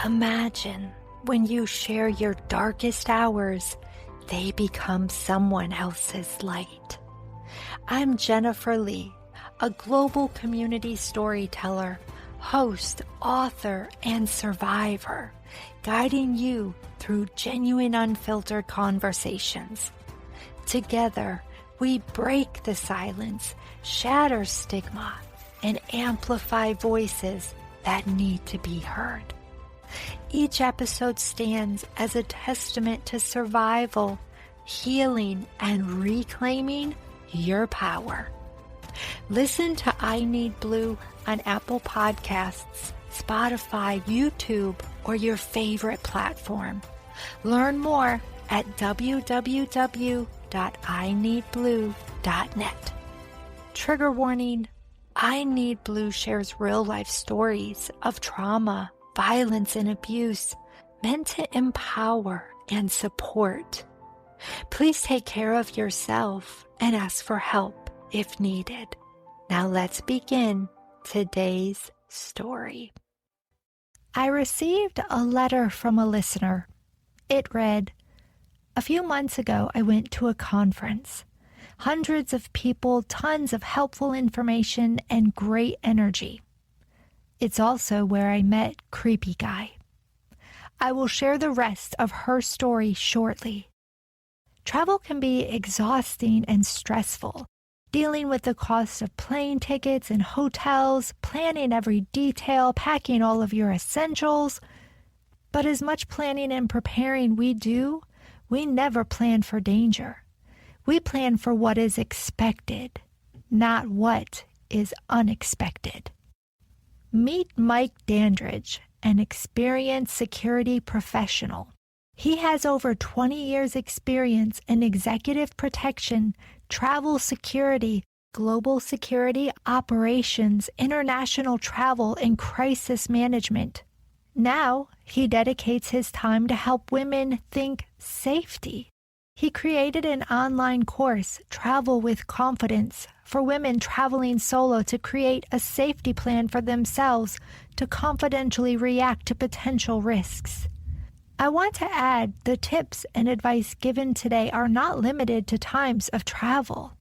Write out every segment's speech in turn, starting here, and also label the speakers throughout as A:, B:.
A: Imagine when you share your darkest hours, they become someone else's light. I'm Jennifer Lee, a global community storyteller, host, author, and survivor, guiding you through genuine, unfiltered conversations. Together, we break the silence, shatter stigma, and amplify voices that need to be heard. Each episode stands as a testament to survival, healing, and reclaiming your power. Listen to I Need Blue on Apple Podcasts, Spotify, YouTube, or your favorite platform. Learn more at www.ineedblue.net. Trigger warning: I Need Blue shares real-life stories of trauma, violence, and abuse meant to empower and support. Please take care of yourself and ask for help if needed. Now let's begin today's story. I received a letter from a listener. It read, "A few months ago, I went to a conference. Hundreds of people, tons of helpful information, and great energy. It's also where I met Creepy Guy. I will share the rest of her story shortly. Travel can be exhausting and stressful, dealing with the cost of plane tickets and hotels, planning every detail, packing all of your essentials. But as much planning and preparing we do, we never plan for danger. We plan for what is expected, not what is unexpected." Meet Mike Dandridge, an experienced security professional. He has over 20 years' experience in executive protection, travel security, global security operations, international travel, and crisis management. Now, he dedicates his time to help women think safety. He created an online course, Travel with Confidence, for women traveling solo to create a safety plan for themselves to confidentially react to potential risks. I want to add, the tips and advice given today are not limited to times of travel.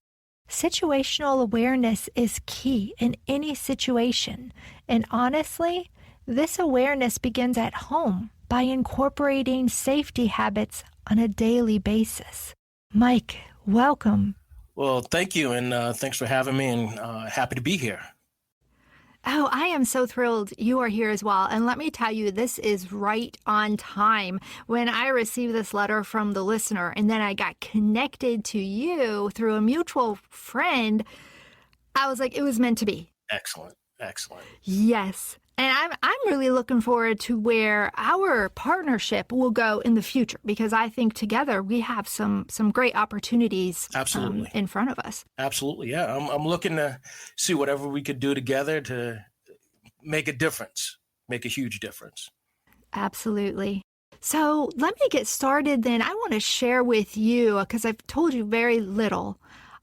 A: Situational awareness is key in any situation, and honestly, this awareness begins at home by incorporating safety habits on a daily basis. Mike, welcome.
B: Well, thank you, and thanks for having me, and happy to be here.
A: Oh, I am so thrilled you are here as well. And let me tell you, this is right on time. When I received this letter from the listener, and then I got connected to you through a mutual friend, I was like, it was meant to be.
B: Excellent.
A: Yes. And I'm really looking forward to where our partnership will go in the future, because I think together we have some great opportunities in front of us.
B: Absolutely, yeah. I'm looking to see whatever we could do together to make a difference, make a huge difference.
A: Absolutely. So let me get started then. I want to share with you, because I've told you very little,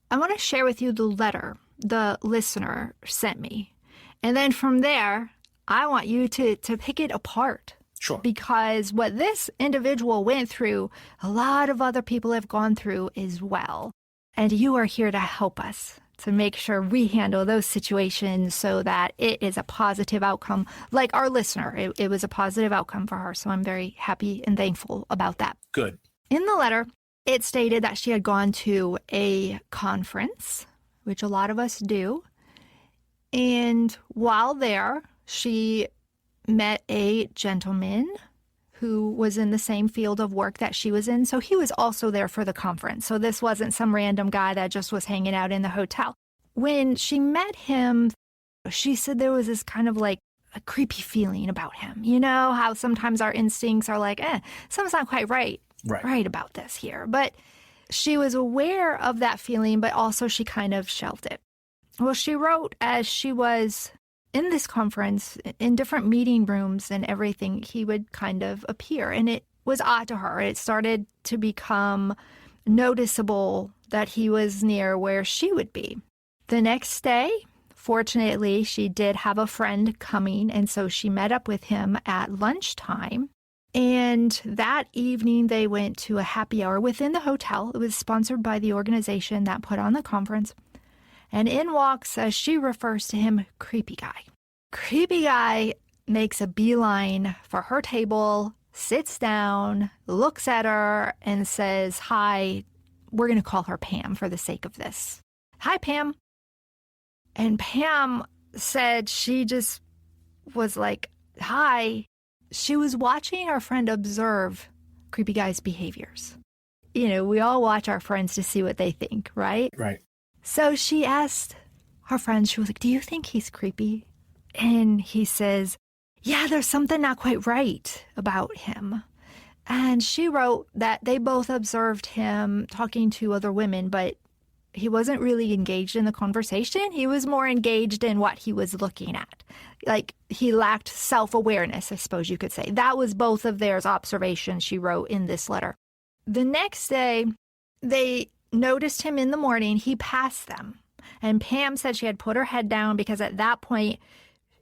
A: I want to share with you the letter the listener sent me. And then from there, I want you to pick it apart.
B: Sure.
A: Because what this individual went through, a lot of other people have gone through as well. And you are here to help us to make sure we handle those situations so that it is a positive outcome. Like our listener, it was a positive outcome for her. So I'm very happy and thankful about that.
B: Good.
A: In the letter, it stated that she had gone to a conference, which a lot of us do. And while there, she met a gentleman who was in the same field of work that she was in. So he was also there for the conference. So this wasn't some random guy that just was hanging out in the hotel. When she met him, she said there was this kind of like a creepy feeling about him. You know how sometimes our instincts are like, something's not quite right about this here. But she was aware of that feeling, but also she kind of shelved it. Well, she wrote as she was in this conference, in different meeting rooms and everything, he would kind of appear. And it was odd to her. It started to become noticeable that he was near where she would be. The next day, Fortunately, she did have a friend coming, and so she met up with him at lunchtime. And that evening, they went to a happy hour within the hotel. It was sponsored by the organization that put on the conference. And in walks, as she refers to him, Creepy Guy. Creepy Guy makes a beeline for her table, sits down, looks at her, and says, "Hi." We're going to call her Pam for the sake of this. "Hi, Pam." And Pam said she just was like, "Hi." She was watching her friend observe Creepy Guy's behaviors. You know, we all watch our friends to see what they think, right?
B: Right.
A: So she asked her friend, she was like, "Do you think he's creepy?" And he says, "Yeah, there's something not quite right about him." And she wrote that they both observed him talking to other women, but he wasn't really engaged in the conversation. He was more engaged in what he was looking at. Like, he lacked self-awareness, I suppose you could say. That was both of their observations she wrote in this letter. The next day, they noticed him in the morning. He passed them. And Pam said she had put her head down because at that point,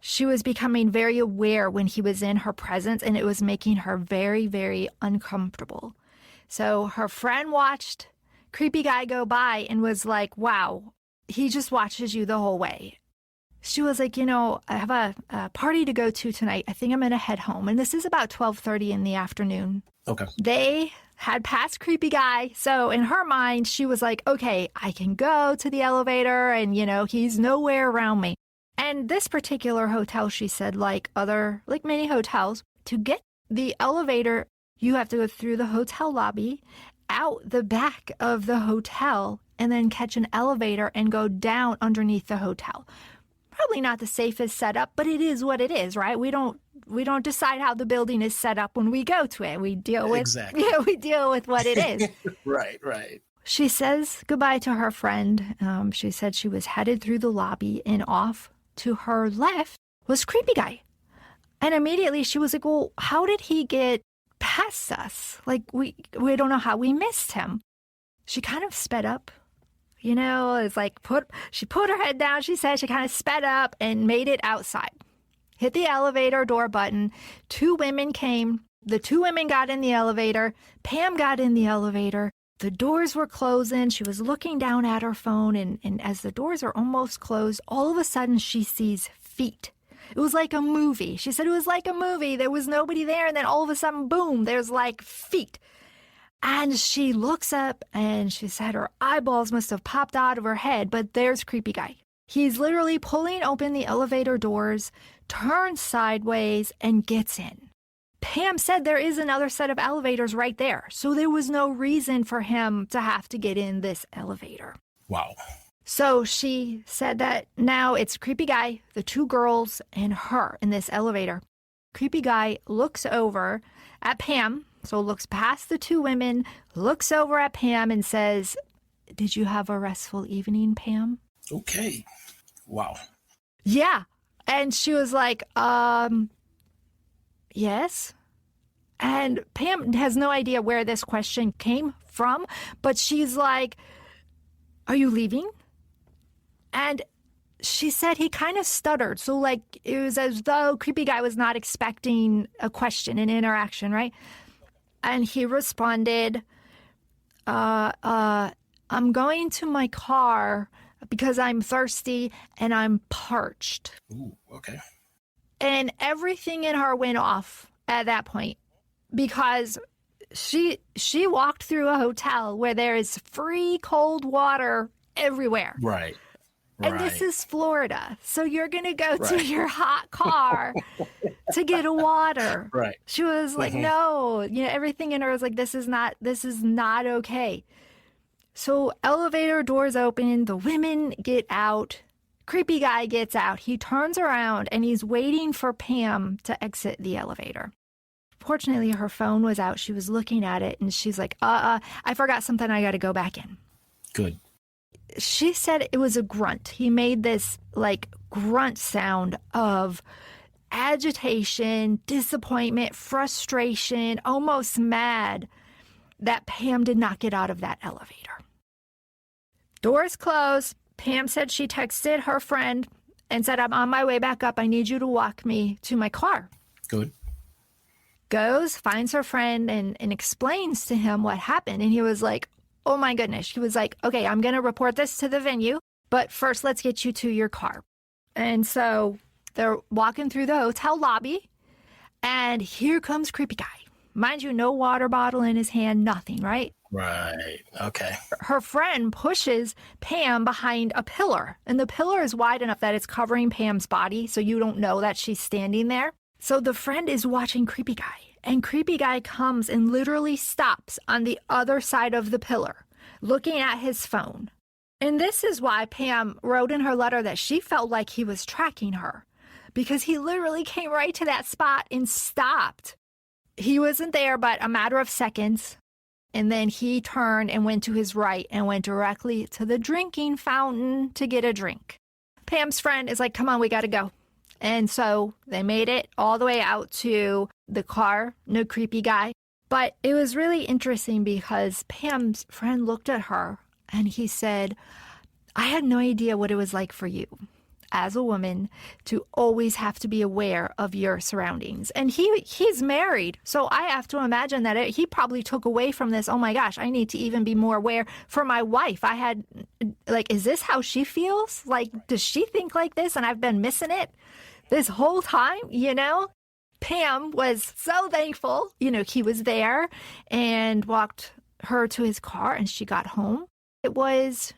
A: she was becoming very aware when he was in her presence, and it was making her very, very uncomfortable. So her friend watched Creepy Guy go by and was like, "Wow, he just watches you the whole way." She was like, "You know, I have a party to go to tonight. I think I'm going to head home." And this is about 12:30 in the afternoon.
B: Okay.
A: They had passed Creepy Guy. So in her mind, she was like, "Okay, I can go to the elevator and, you know, he's nowhere around me." And this particular hotel, she said, like many hotels, to get the elevator, you have to go through the hotel lobby, out the back of the hotel, and then catch an elevator and go down underneath the hotel. Probably not the safest setup, but it is what it is, right? We don't decide how the building is set up when we go to it. We deal with
B: Exactly.
A: we deal with what it is.
B: Right.
A: She says goodbye to her friend. She said she was headed through the lobby, and off to her left was Creepy Guy. And immediately she was like, "Well, how did he get past us? Like, we don't know how we missed him." She kind of sped up. You know, it's like she put her head down, she said. She kind of sped up and made it outside. Hit the elevator door button. 2 women came. The 2 women got in the elevator. Pam got in the elevator. The doors were closing. She was looking down at her phone, and as the doors are almost closed, all of a sudden she sees feet. It was like a movie. She said it was like a movie. There was nobody there, and then all of a sudden, boom, there's like feet. And she looks up, and she said her eyeballs must have popped out of her head, but there's Creepy Guy. He's literally pulling open the elevator doors, turns sideways, and gets in. Pam said there is another set of elevators right there, so there was no reason for him to have to get in this elevator.
B: Wow.
A: So she said that now it's Creepy Guy, the 2 girls, and her in this elevator. Creepy Guy looks over at Pam, so looks past the 2 women, looks over at Pam and says, "Did you have a restful evening, Pam?"
B: Okay. Wow.
A: Yeah. And she was like, yes. And Pam has no idea where this question came from, but she's like, "Are you leaving?" And she said he kind of stuttered. So, like, it was as though Creepy Guy was not expecting a question, an interaction, right? And he responded, "I'm going to my car because I'm thirsty and I'm parched."
B: Ooh, okay.
A: And everything in her went off at that point because she walked through a hotel where there is free cold water everywhere.
B: Right.
A: And this is Florida. So you're going to go to your hot car to get a water.
B: Right.
A: She was like, no, you know, everything in her was like, this is not okay. So elevator doors open, the women get out, Creepy Guy gets out. He turns around and he's waiting for Pam to exit the elevator. Fortunately, her phone was out. She was looking at it and she's like, I forgot something. I got to go back in.
B: Good.
A: She said it was a grunt. He made this like grunt sound of agitation, disappointment, frustration, almost mad that Pam did not get out of that elevator. Doors closed. Pam said she texted her friend and said, I'm on my way back up. I need you to walk me to my car.
B: Good.
A: Goes, finds her friend, and explains to him what happened. And he was like, oh my goodness. He was like, okay, I'm going to report this to the venue, but first let's get you to your car. And so they're walking through the hotel lobby, and here comes creepy guy. Mind you, no water bottle in his hand, nothing, right?
B: Right. Okay.
A: Her friend pushes Pam behind a pillar, and the pillar is wide enough that it's covering Pam's body, so you don't know that she's standing there. So the friend is watching creepy guy, and creepy guy comes and literally stops on the other side of the pillar, looking at his phone. And this is why Pam wrote in her letter that she felt like he was tracking her, because he literally came right to that spot and stopped. He wasn't there but a matter of seconds, and then he turned and went to his right and went directly to the drinking fountain to get a drink. Pam's friend is like, come on, we got to go. And so they made it all the way out to the car, no creepy guy. But it was really interesting because Pam's friend looked at her and he said, I had no idea what it was like for you as a woman to always have to be aware of your surroundings. And he's married, so I have to imagine that he probably took away from this, oh my gosh, I need to even be more aware for my wife. I had, like, is this how she feels? Like, does she think like this? And I've been missing it this whole time, you know? Pam was so thankful, you know, he was there and walked her to his car and she got home. It was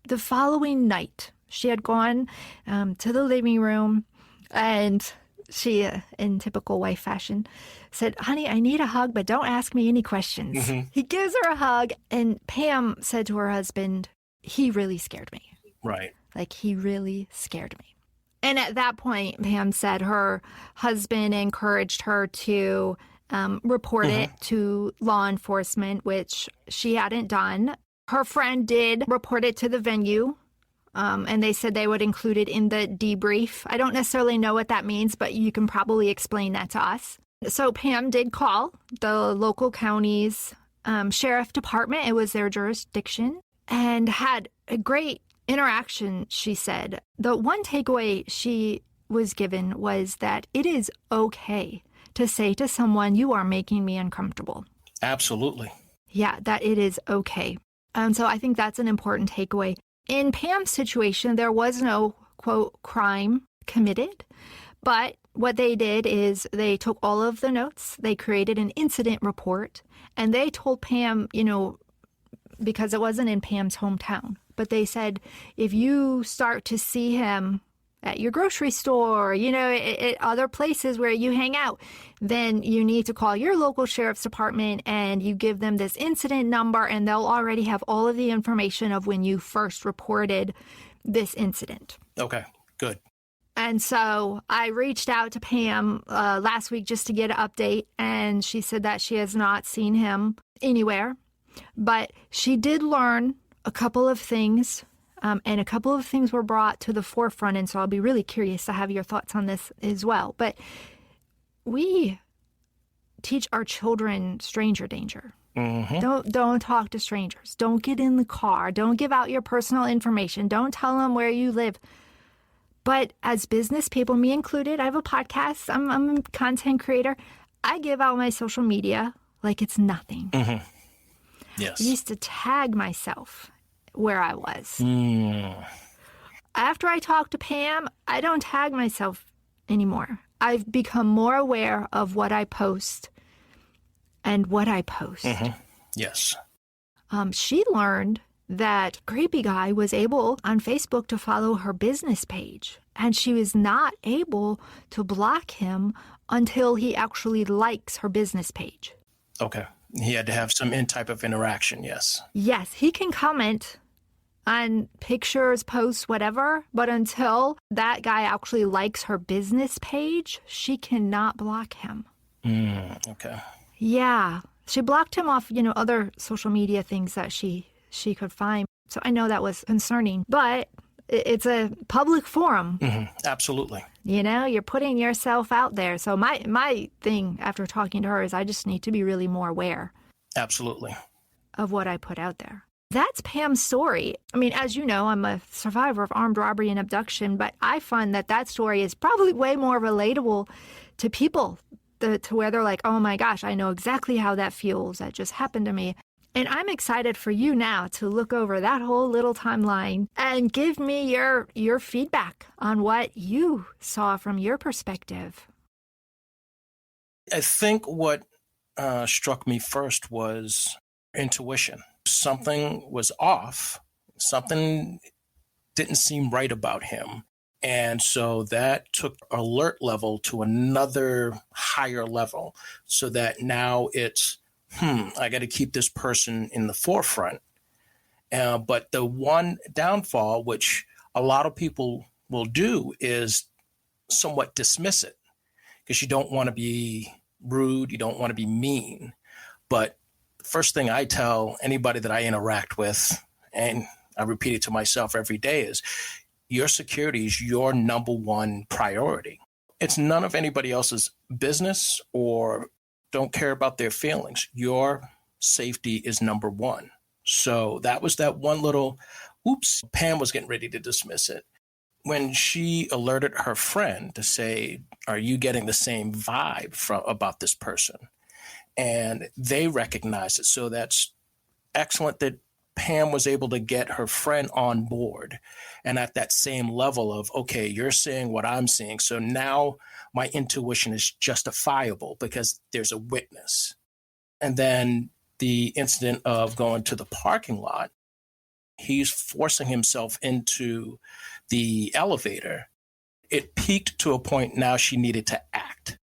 A: the following night. She had gone to the living room and she, in typical wife fashion, said, honey, I need a hug, but don't ask me any questions. Mm-hmm. He gives her a hug and Pam said to her husband, he really scared me.
B: Right.
A: Like, he really scared me. And at that point, Pam said her husband encouraged her to report it to law enforcement, which she hadn't done. Her friend did report it to the venue. And they said they would include it in the debrief. I don't necessarily know what that means, but you can probably explain that to us. So Pam did call the local county's sheriff department. It was their jurisdiction, and had a great interaction, she said. The one takeaway she was given was that it is okay to say to someone, you are making me uncomfortable.
B: Absolutely.
A: Yeah, that it is okay. So I think that's an important takeaway. In Pam's situation, there was no, quote, crime committed, but what they did is they took all of the notes, they created an incident report, and they told Pam, you know, because it wasn't in Pam's hometown, but they said, if you start to see him at your grocery store, you know, at other places where you hang out, then you need to call your local sheriff's department and you give them this incident number and they'll already have all of the information of when you first reported this incident.
B: Okay, good.
A: And so I reached out to Pam last week just to get an update, and she said that she has not seen him anywhere, but she did learn a couple of things. And a couple of things were brought to the forefront, and so I'll be really curious to have your thoughts on this as well. But we teach our children stranger danger. Mm-hmm. Don't talk to strangers. Don't get in the car. Don't give out your personal information. Don't tell them where you live. But as business people, me included, I have a podcast. I'm a content creator. I give out my social media like it's nothing.
B: Mm-hmm. Yes.
A: I used to tag myself where I was. After I talked to Pam, I don't tag myself anymore. I've become more aware of what I post and what I post.
B: Mm-hmm. Yes.
A: She learned that Creepy Guy was able on Facebook to follow her business page, and she was not able to block him until he actually likes her business page.
B: Okay. He had to have some type of interaction, yes.
A: Yes, he can comment on pictures, posts, whatever, but until that guy actually likes her business page, she cannot block him.
B: Okay.
A: Yeah. She blocked him off, you know, other social media things that she could find. So I know that was concerning, but it's a public forum.
B: Mm-hmm. Absolutely.
A: You know, you're putting yourself out there. So my thing after talking to her is I just need to be really more aware.
B: Absolutely.
A: Of what I put out there. That's Pam's story. I mean, as you know, I'm a survivor of armed robbery and abduction, but I find that story is probably way more relatable to people, to where they're like, oh my gosh, I know exactly how that feels. That just happened to me. And I'm excited for you now to look over that whole little timeline and give me your feedback on what you saw from your perspective.
B: I think what struck me first was intuition. Something was off. Something didn't seem right about him. And so that took alert level to another higher level, so that now it's, I got to keep this person in the forefront. But the one downfall, which a lot of people will do, is somewhat dismiss it, because you don't want to be rude. You don't want to be mean. But first thing I tell anybody that I interact with, and I repeat it to myself every day, is your security is your number one priority. It's none of anybody else's business, or don't care about their feelings. Your safety is number one. So that was that one little, oops, Pam was getting ready to dismiss it. When she alerted her friend to say, are you getting the same vibe about this person? And they recognized it. So that's excellent that Pam was able to get her friend on board and at that same level of, okay, you're seeing what I'm seeing. So now my intuition is justifiable because there's a witness. And then the incident of going to the parking lot, he's forcing himself into the elevator. It peaked to a point now she needed to act.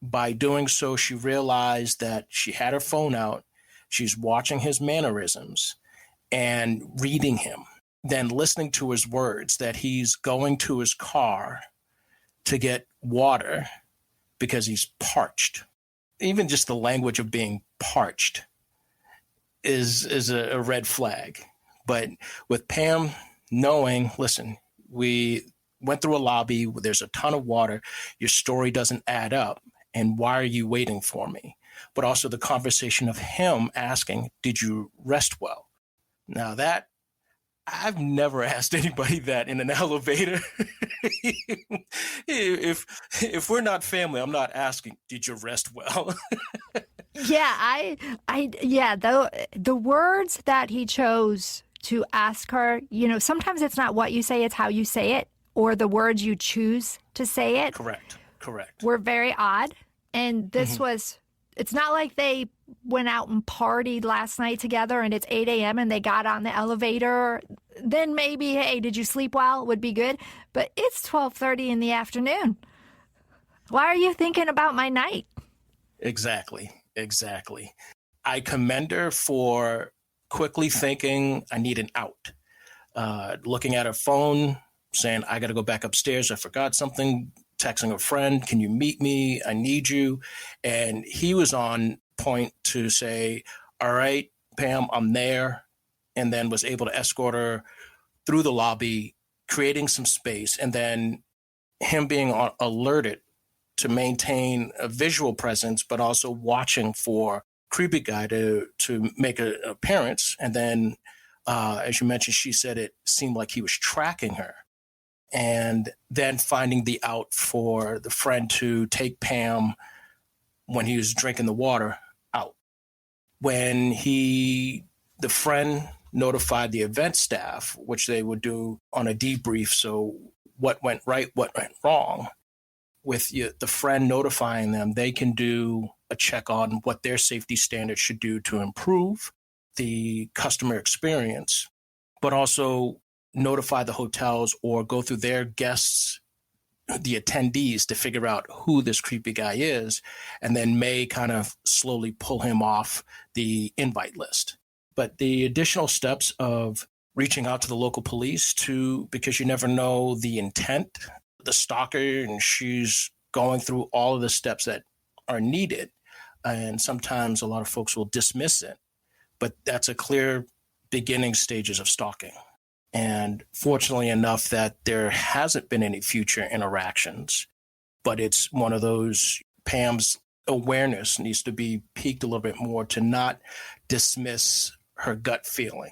B: By doing so, she realized that she had her phone out. She's watching his mannerisms and reading him, then listening to his words, that he's going to his car to get water because he's parched. Even just the language of being parched is a red flag. But with Pam knowing, listen, we went through a lobby, there's a ton of water, your story doesn't add up, and why are you waiting for me? But also the conversation of him asking, did you rest well? Now that, I've never asked anybody that in an elevator. if we're not family, I'm not asking, did you rest well?
A: Yeah, the words that he chose to ask her, sometimes it's not what you say, it's how you say it, or the words you choose to say it.
B: Correct.
A: Were very odd. And this was, it's not like they went out and partied last night together and it's 8 a.m. and they got on the elevator. Then maybe, hey, did you sleep well? Would be good. But it's 12:30 in the afternoon. Why are you thinking about my night?
B: Exactly. I commend her for quickly thinking, I need an out. Looking at her phone, saying, I got to go back upstairs. I forgot something. Texting a friend, can you meet me? I need you. And he was on point to say, all right, Pam, I'm there. And then was able to escort her through the lobby, creating some space. And then him being alerted to maintain a visual presence, but also watching for creepy guy to make an appearance. And then, as you mentioned, she said it seemed like he was tracking her. And then finding the out for the friend to take Pam when he was drinking the water out. When the friend notified the event staff, which they would do on a debrief, so what went right, what went wrong, with the friend notifying them, they can do a check on what their safety standards should do to improve the customer experience, but also notify the hotels or go through their guests, the attendees, to figure out who this creepy guy is, and then may kind of slowly pull him off the invite list. But the additional steps of reaching out to the local police because you never know the intent, the stalker, and she's going through all of the steps that are needed. And sometimes a lot of folks will dismiss it, but that's a clear beginning stages of stalking. And fortunately enough that there hasn't been any future interactions, but it's one of those, Pam's awareness needs to be piqued a little bit more to not dismiss her gut feeling.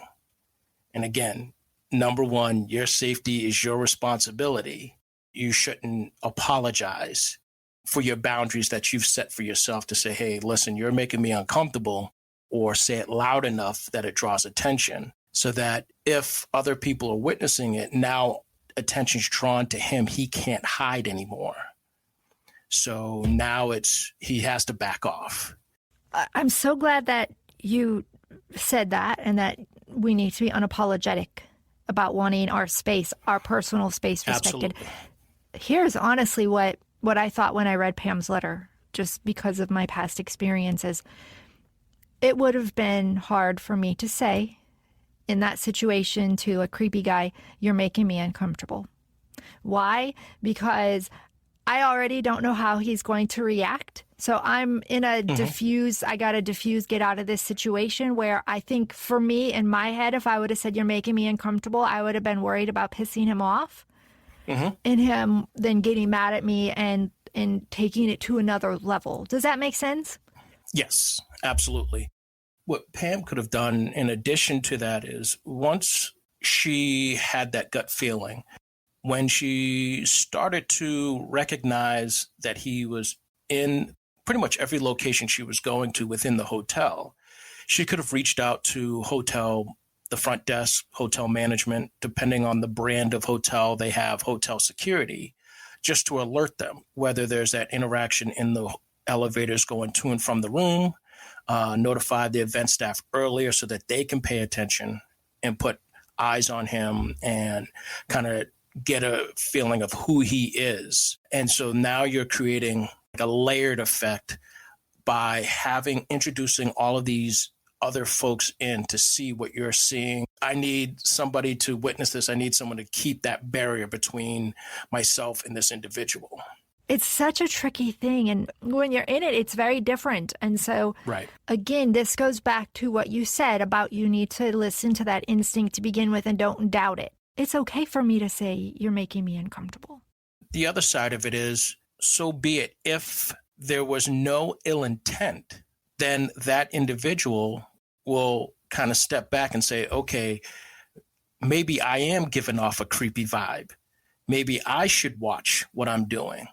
B: And again, number one, your safety is your responsibility. You shouldn't apologize for your boundaries that you've set for yourself to say, hey, listen, you're making me uncomfortable, or say it loud enough that it draws attention so that if other people are witnessing it, now attention's drawn to him. He can't hide anymore. So now he has to back off.
A: I'm so glad that you said that, and that we need to be unapologetic about wanting our space, our personal space respected.
B: Absolutely.
A: Here's honestly what I thought when I read Pam's letter, just because of my past experiences. It would have been hard for me to say in that situation to a creepy guy, you're making me uncomfortable. Why? Because I already don't know how he's going to react. So I'm in a I got to diffuse, get out of this situation, where I think for me in my head, if I would have said, you're making me uncomfortable, I would have been worried about pissing him off and him then getting mad at me and taking it to another level. Does that make sense?
B: Yes, absolutely. What Pam could have done in addition to that is, once she had that gut feeling, when she started to recognize that he was in pretty much every location she was going to within the hotel, she could have reached out to the front desk, hotel management. Depending on the brand of hotel, they have hotel security, just to alert them whether there's that interaction in the elevators going to and from the room, notify the event staff earlier so that they can pay attention and put eyes on him and kind of get a feeling of who he is. And so now you're creating a layered effect by introducing all of these other folks in to see what you're seeing. I need somebody to witness this. I need someone to keep that barrier between myself and this individual.
A: It's such a tricky thing. And when you're in it, it's very different. And so, Again, this goes back to what you said about you need to listen to that instinct to begin with and don't doubt it. It's okay for me to say, you're making me uncomfortable.
B: The other side of it is, so be it. If there was no ill intent, then that individual will kind of step back and say, okay, maybe I am giving off a creepy vibe. Maybe I should watch what I'm doing.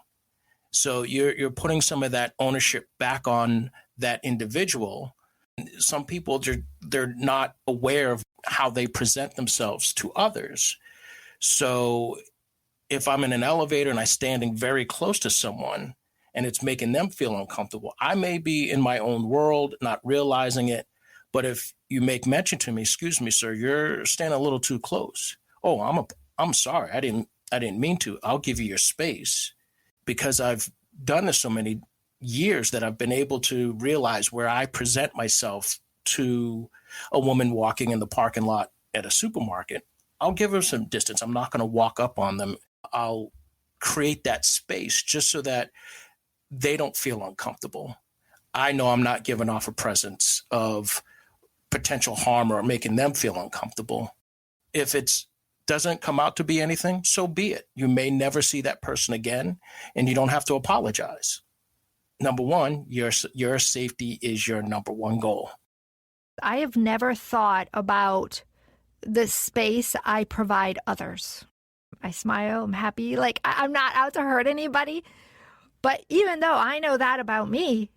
B: So you're putting some of that ownership back on that individual. Some people, they're not aware of how they present themselves to others. So if I'm in an elevator and I'm standing very close to someone and it's making them feel uncomfortable, I may be in my own world, not realizing it. But if you make mention to me, excuse me, sir, you're standing a little too close. Oh, I'm sorry. I didn't mean to. I'll give you your space. Because I've done this so many years that I've been able to realize where I present myself to a woman walking in the parking lot at a supermarket. I'll give her some distance. I'm not going to walk up on them. I'll create that space just so that they don't feel uncomfortable. I know I'm not giving off a presence of potential harm or making them feel uncomfortable. If it doesn't come out to be anything, so be it. You may never see that person again, and you don't have to apologize. Number one, your safety is your number one goal.
A: I have never thought about the space I provide others. I smile, I'm happy, like I'm not out to hurt anybody. But even though I know that about me,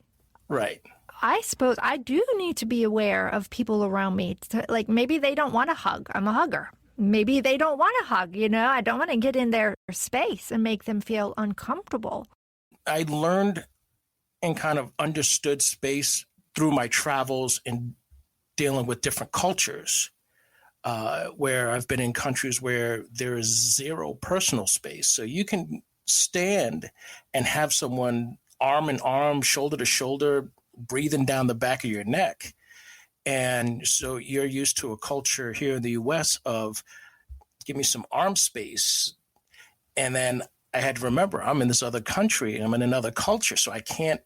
B: right,
A: I suppose I do need to be aware of people around me. Like maybe they don't want to hug. I'm a hugger. Maybe they don't want to hug, I don't want to get in their space and make them feel uncomfortable.
B: I learned and kind of understood space through my travels and dealing with different cultures, where I've been in countries where there is zero personal space. So you can stand and have someone arm in arm, shoulder to shoulder, breathing down the back of your neck. And so you're used to a culture here in the US of give me some arm space. And then I had to remember I'm in this other country. I'm in another culture, so I can't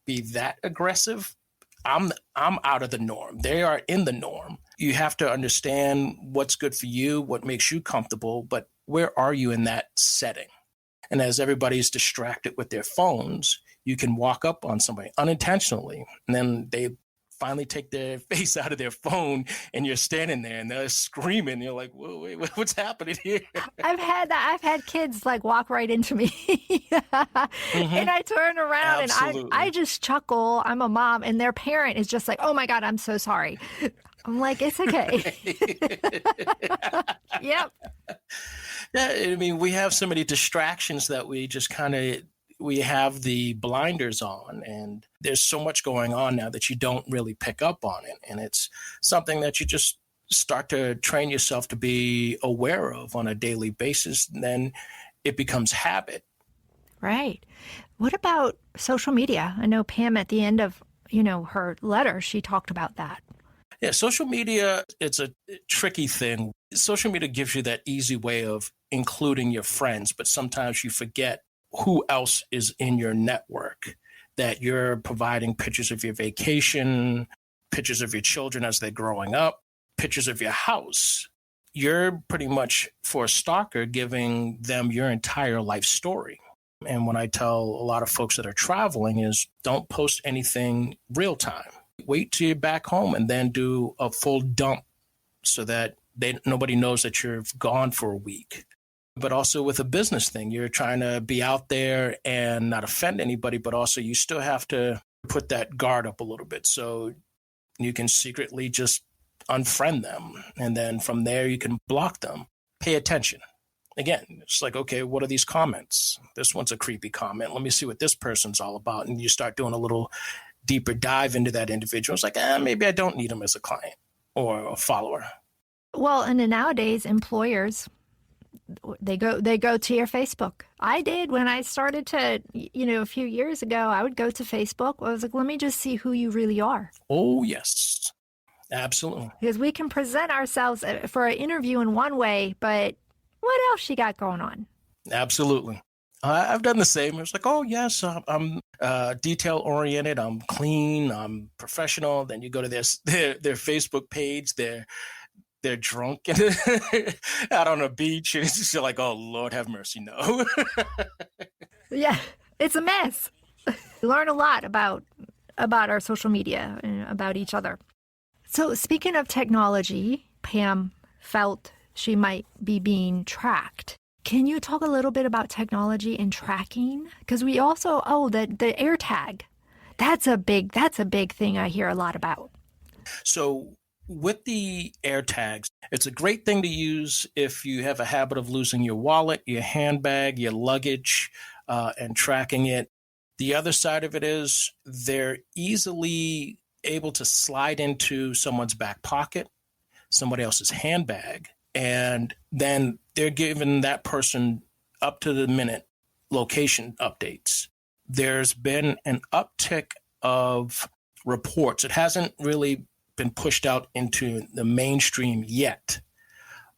B: be that aggressive. I'm out of the norm. They are in the norm. You have to understand what's good for you, what makes you comfortable, but where are you in that setting? And as everybody's distracted with their phones, you can walk up on somebody unintentionally, and then they finally take their face out of their phone and you're standing there and they're screaming. You're like, whoa, wait, what's happening here?
A: I've had that. I've had kids like walk right into me and I turn around and I just chuckle. I'm a mom and their parent is just like, oh my God, I'm so sorry. I'm like, it's okay. Yep.
B: Yeah, I mean, we have so many distractions that we just we have the blinders on, and there's so much going on now that you don't really pick up on it. And it's something that you just start to train yourself to be aware of on a daily basis. And then it becomes habit.
A: Right. What about social media? I know Pam at the end of, her letter, she talked about that.
B: Yeah, social media, it's a tricky thing. Social media gives you that easy way of including your friends, but sometimes you forget who else is in your network, that you're providing pictures of your vacation, pictures of your children as they're growing up, pictures of your house. You're pretty much, for a stalker, giving them your entire life story. And when I tell a lot of folks that are traveling is don't post anything real time. Wait till you're back home and then do a full dump so that nobody knows that you're gone for a week. But also with a business thing, you're trying to be out there and not offend anybody, but also you still have to put that guard up a little bit so you can secretly just unfriend them. And then from there, you can block them. Pay attention. Again, it's like, okay, what are these comments? This one's a creepy comment. Let me see what this person's all about. And you start doing a little deeper dive into that individual. It's like, maybe I don't need them as a client or a follower.
A: Well, and then nowadays, employers, they go to your Facebook. I did when I started to, a few years ago, I would go to Facebook. I was like, let me just see who you really are.
B: Oh, yes. Absolutely.
A: Because we can present ourselves for an interview in one way, but what else you got going on?
B: Absolutely. I've done the same. It's like, oh, yes, I'm detail-oriented. I'm clean. I'm professional. Then you go to their Facebook page. They're drunk and out on a beach. And it's just like, oh, Lord have mercy, no.
A: Yeah, it's a mess. We learn a lot about our social media and about each other. So speaking of technology, Pam felt she might be being tracked. Can you talk a little bit about technology and tracking? Because we also, the AirTag, that's a big thing I hear a lot about.
B: So with the AirTags, it's a great thing to use if you have a habit of losing your wallet, your handbag, your luggage, and tracking it. The other side of it is they're easily able to slide into someone's back pocket, somebody else's handbag, and then they're giving that person up to the minute location updates. There's been an uptick of reports. It hasn't really been pushed out into the mainstream yet,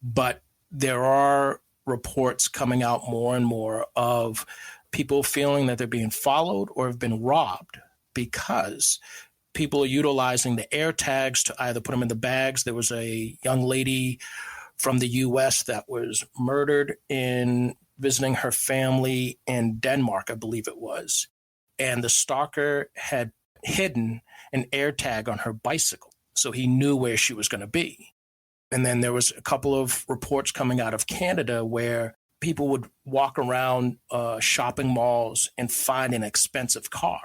B: but there are reports coming out more and more of people feeling that they're being followed or have been robbed because people are utilizing the AirTags to either put them in the bags. There was a young lady from the U.S. that was murdered in visiting her family in Denmark, I believe it was. And the stalker had hidden an AirTag on her bicycle, so he knew where she was going to be. And then there was a couple of reports coming out of Canada where people would walk around shopping malls and find an expensive car.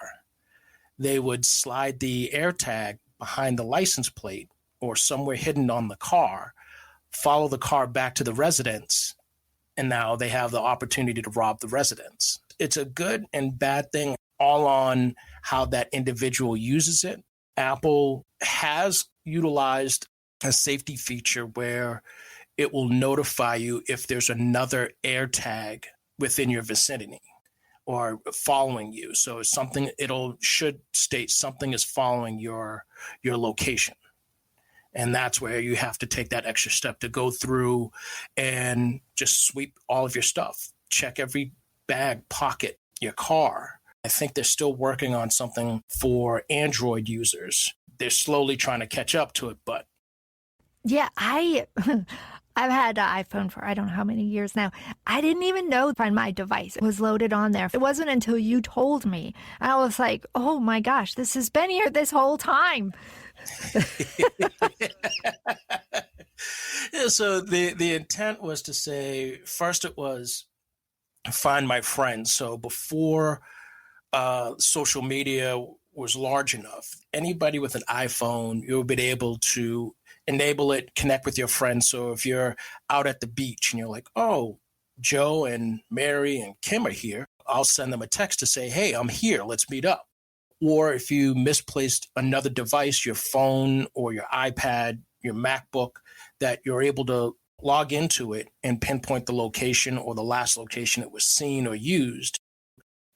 B: They would slide the AirTag behind the license plate or somewhere hidden on the car, follow the car back to the residence, and now they have the opportunity to rob the residence. It's a good and bad thing all on how that individual uses it. Apple has utilized a safety feature where it will notify you if there's another AirTag within your vicinity or following you. So should state something is following your location. And that's where you have to take that extra step to go through and just sweep all of your stuff. Check every bag, pocket, your car. I think they're still working on something for Android users. They're slowly trying to catch up to it, but.
A: Yeah, I've had an iPhone for I don't know how many years now. I didn't even know Find My Device was loaded on there. It wasn't until you told me. I was like, oh my gosh, this has been here this whole time.
B: Yeah, so the intent was to say, first it was find my friends. So before social media was large enough, anybody with an iPhone, you'll be able to enable it, connect with your friends. So if you're out at the beach and you're like, oh, Joe and Mary and Kim are here, I'll send them a text to say, hey, I'm here, let's meet up. Or if you misplaced another device, your phone or your iPad, your MacBook, that you're able to log into it and pinpoint the location or the last location it was seen or used.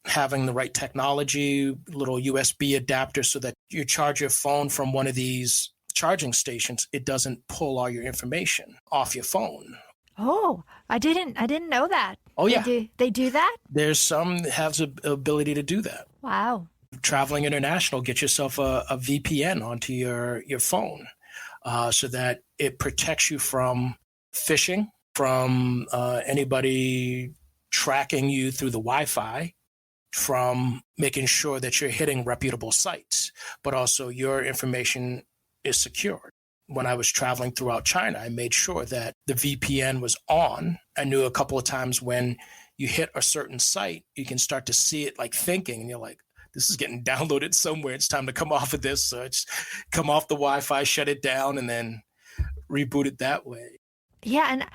B: Having the right technology, little USB adapter so that you charge your phone from one of these charging stations, it doesn't pull all your information off your phone.
A: Oh, I didn't know that.
B: Oh, yeah.
A: They do that?
B: There's some that have the ability to do that.
A: Wow.
B: Traveling international, get yourself a VPN onto your phone so that it protects you from phishing, from anybody tracking you through the Wi-Fi, from making sure that you're hitting reputable sites, but also your information is secured. When I was traveling throughout China, I made sure that the VPN was on. I knew a couple of times when you hit a certain site, you can start to see it like thinking, and you're like, this is getting downloaded somewhere. It's time to come off of this. So it's come off the Wi-Fi, shut it down, and then reboot it that way.
A: Yeah, and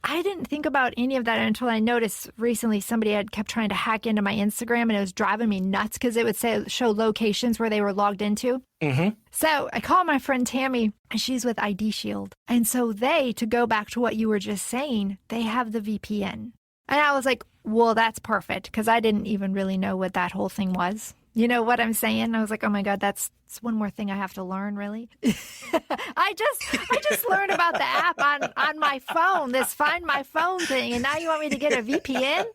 A: I didn't think about any of that until I noticed recently somebody had kept trying to hack into my Instagram, and it was driving me nuts because it would show locations where they were logged into.
B: Mm-hmm.
A: So I called my friend Tammy, and she's with ID Shield. And so to go back to what you were just saying, they have the VPN. And I was like, well, that's perfect because I didn't even really know what that whole thing was. You know what I'm saying? I was like, oh my God, that's one more thing I have to learn, really. I just learned about the app on my phone, this Find My Phone thing, and now you want me to get a VPN?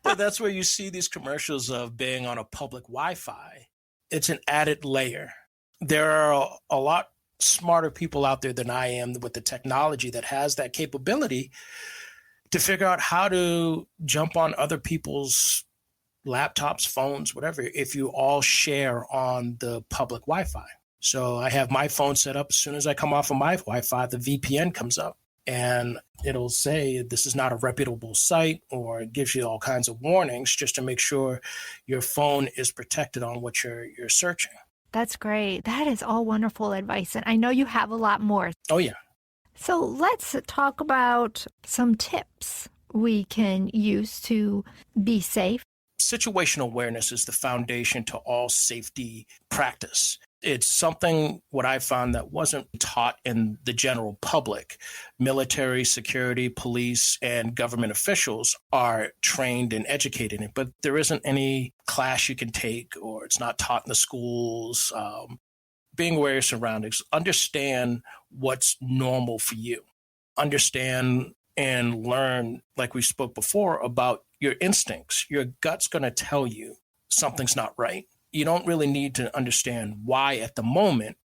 B: So that's where you see these commercials of being on a public Wi-Fi. It's an added layer. There are a lot smarter people out there than I am with the technology that has that capability to figure out how to jump on other people's laptops, phones, whatever, if you all share on the public Wi-Fi. So I have my phone set up. As soon as I come off of my Wi-Fi, the VPN comes up and it'll say this is not a reputable site, or it gives you all kinds of warnings just to make sure your phone is protected on what you're searching.
A: That's great. That is all wonderful advice. And I know you have a lot more.
B: Oh, yeah.
A: So let's talk about some tips we can use to be safe.
B: Situational awareness is the foundation to all safety practice. It's something, what I found, that wasn't taught in the general public. Military, security, police, and government officials are trained and educated in it, but there isn't any class you can take, or it's not taught in the schools. Being aware of your surroundings, understand what's normal for you. Understand and learn, like we spoke before, about your instincts. Your gut's going to tell you something's not right. You don't really need to understand why at the moment.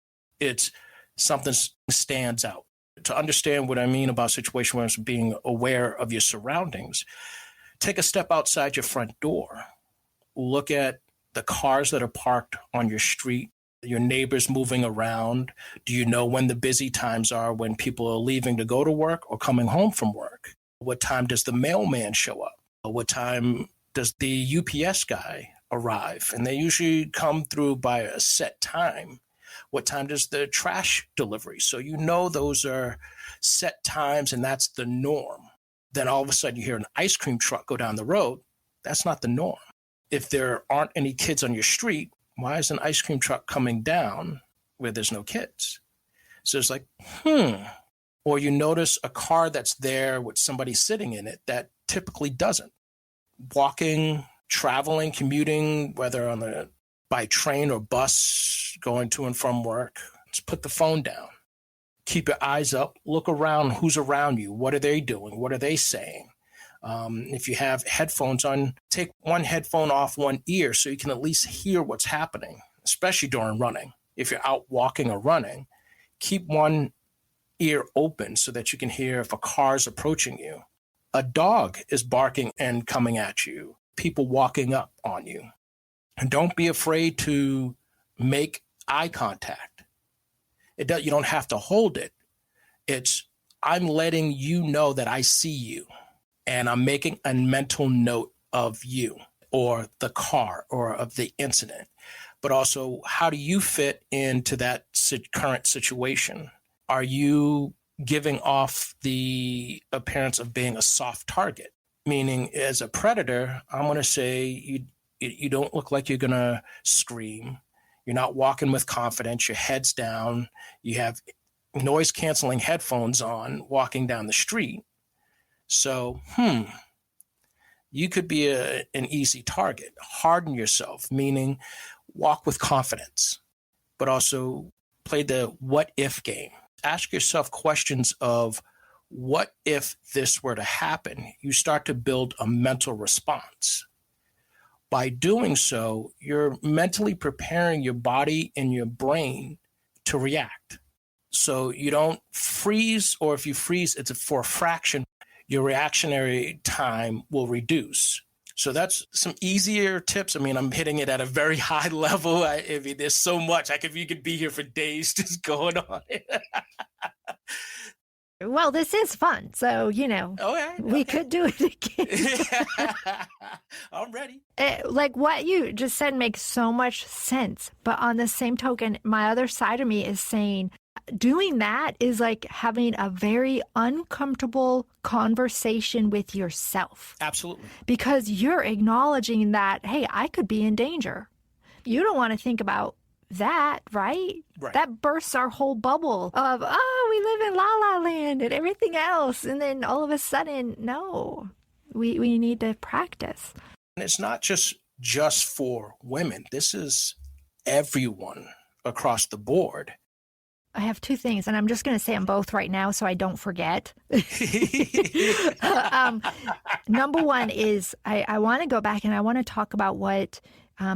B: It's something stands out. To understand what I mean about situation awareness, being aware of your surroundings, take a step outside your front door. Look at the cars that are parked on your street, your neighbors moving around. Do you know when the busy times are, when people are leaving to go to work or coming home from work? What time does the mailman show up? What time does the UPS guy arrive? And they usually come through by a set time. What time does the trash delivery? So you know those are set times and that's the norm. Then all of a sudden you hear an ice cream truck go down the road. That's not the norm. If there aren't any kids on your street, why is an ice cream truck coming down where there's no kids? So it's like, Or you notice a car that's there with somebody sitting in it that typically doesn't. Walking, traveling, commuting, whether by train or bus, going to and from work, just put the phone down. Keep your eyes up. Look around. Who's around you? What are they doing? What are they saying? If you have headphones on, take one headphone off one ear so you can at least hear what's happening, especially during running. If you're out walking or running, keep one ear open so that you can hear if a car's approaching you. A dog is barking and coming at you. People walking up on you. And don't be afraid to make eye contact. You don't have to hold it. It's, I'm letting you know that I see you, and I'm making a mental note of you or the car or of the incident. But also, how do you fit into that current situation? Are you giving off the appearance of being a soft target? Meaning, as a predator, I'm going to say you don't look like you're going to scream. You're not walking with confidence. Your head's down. You have noise-canceling headphones on walking down the street. So, you could be an easy target. Harden yourself, meaning walk with confidence, but also play the what-if game. Ask yourself questions of, what if this were to happen? You start to build a mental response. By doing so, you're mentally preparing your body and your brain to react. So you don't freeze, or if you freeze, it's for a fraction. Your reactionary time will reduce. So that's some easier tips. I mean, I'm hitting it at a very high level. I mean, there's so much. You could be here for days just going on.
A: Well, this is fun. So, we could do it again.
B: I'm ready.
A: Like what you just said makes so much sense. But on the same token, my other side of me is saying, doing that is like having a very uncomfortable conversation with yourself.
B: Absolutely.
A: Because you're acknowledging that, hey, I could be in danger. You don't want to think about that, right? That bursts our whole bubble of, we live in La La Land and everything else. And then all of a sudden, no, we need to practice.
B: And it's not just for women. This is everyone across the board.
A: I have two things, and I'm just going to say them both right now so I don't forget. Number one is I want to go back and I want to talk about what